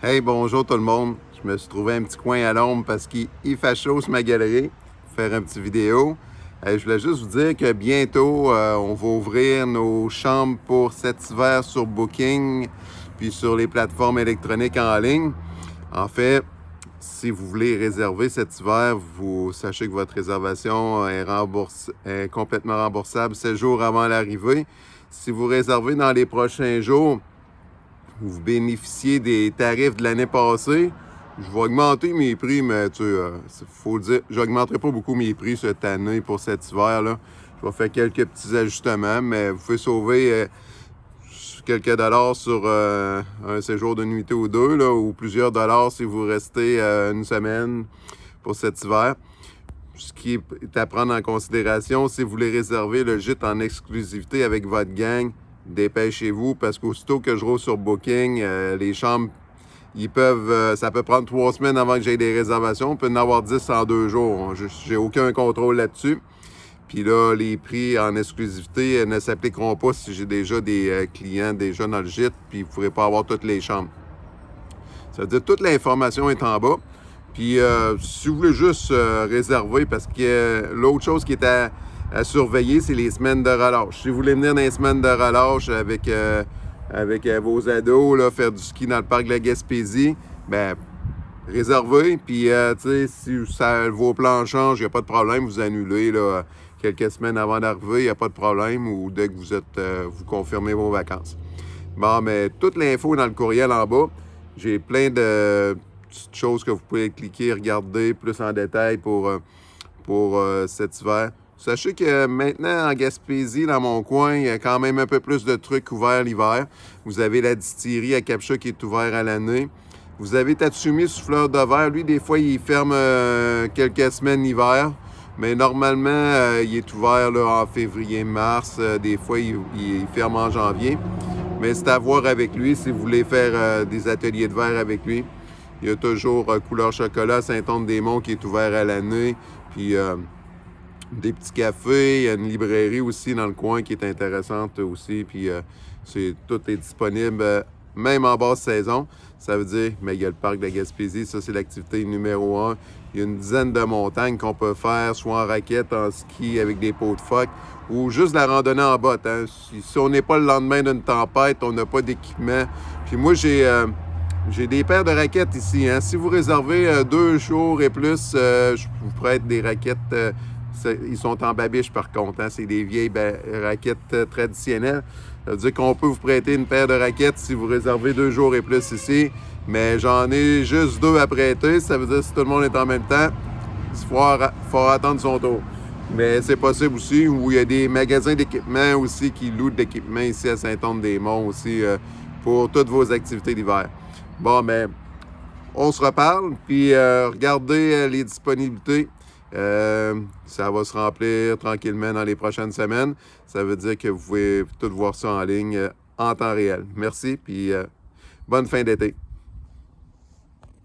Hey, bonjour tout le monde. Je me suis trouvé un petit coin à l'ombre parce qu'il fait chaud sur ma galerie pour faire une petite vidéo. Je voulais juste vous dire que bientôt, on va ouvrir nos chambres pour cet hiver sur Booking puis sur les plateformes électroniques en ligne. En fait, si vous voulez réserver cet hiver, vous sachez que votre réservation est complètement remboursable 7 jours avant l'arrivée. Si vous réservez dans les prochains jours, vous bénéficiez des tarifs de l'année passée. Je vais augmenter mes prix, mais tu sais, faut le dire, j'augmenterai pas beaucoup mes prix cette année pour cet hiver-là. Je vais faire quelques petits ajustements, mais vous pouvez sauver quelques dollars sur un séjour de nuitée ou deux, là, ou plusieurs dollars si vous restez une semaine pour cet hiver. Ce qui est à prendre en considération, si vous voulez réserver le gîte en exclusivité avec votre gang, dépêchez-vous parce qu'aussitôt que je roule sur Booking, les chambres, ça peut prendre 3 semaines avant que j'aie des réservations. On peut en avoir 10 en 2 jours. J'ai aucun contrôle là-dessus. Puis là, les prix en exclusivité ne s'appliqueront pas si j'ai déjà des clients déjà dans le gîte, puis vous ne pourrez pas avoir toutes les chambres. Ça veut dire que toute l'information est en bas. Puis si vous voulez juste réserver, parce que l'autre chose qui est à surveiller, c'est les semaines de relâche. Si vous voulez venir dans les semaines de relâche avec vos ados, là, faire du ski dans le parc de la Gaspésie, ben réservez. Puis tu sais, si vos plans changent, il n'y a pas de problème, vous annulez là, quelques semaines avant d'arriver, il n'y a pas de problème, ou dès que vous confirmez vos vacances. Bon, mais toute l'info est dans le courriel en bas. J'ai plein de petites choses que vous pouvez cliquer, regarder plus en détail pour cet hiver. Sachez que maintenant, en Gaspésie, dans mon coin, il y a quand même un peu plus de trucs ouverts l'hiver. Vous avez la distillerie à Capcha qui est ouverte à l'année. Vous avez Tatsumi Souffleur de verre. Lui, des fois, il ferme quelques semaines l'hiver. Mais normalement, il est ouvert là, en février-mars. Des fois, il ferme en janvier. Mais c'est à voir avec lui si vous voulez faire des ateliers de verre avec lui. Il y a toujours Couleur Chocolat Saint-Anne-des-Monts qui est ouvert à l'année. Puis des petits cafés. Il y a une librairie aussi dans le coin qui est intéressante aussi. Puis tout est disponible, même en basse saison. Ça veut dire, mais il y a le parc de la Gaspésie. Ça, c'est l'activité numéro 1. Il y a une dizaine de montagnes qu'on peut faire, soit en raquette, en ski, avec des pots de phoque, ou juste la randonnée en botte. Hein. Si on n'est pas le lendemain d'une tempête, on n'a pas d'équipement. Puis moi, j'ai des paires de raquettes ici. Hein. Si vous réservez 2 jours et plus, je vous prête des raquettes. Ils sont en babiche par contre. Hein. C'est des vieilles raquettes traditionnelles. Ça veut dire qu'on peut vous prêter une paire de raquettes si vous réservez 2 jours et plus ici. Mais j'en ai juste 2 à prêter. Ça veut dire que si tout le monde est en même temps, il faut attendre son tour. Mais c'est possible aussi, où il y a des magasins d'équipement aussi qui louent de l'équipement ici à Saint-Anne-des-Monts aussi pour toutes vos activités d'hiver. Bon, mais on se reparle, puis regardez les disponibilités. Ça va se remplir tranquillement dans les prochaines semaines. Ça veut dire que vous pouvez tout voir ça en ligne en temps réel. Merci, puis bonne fin d'été.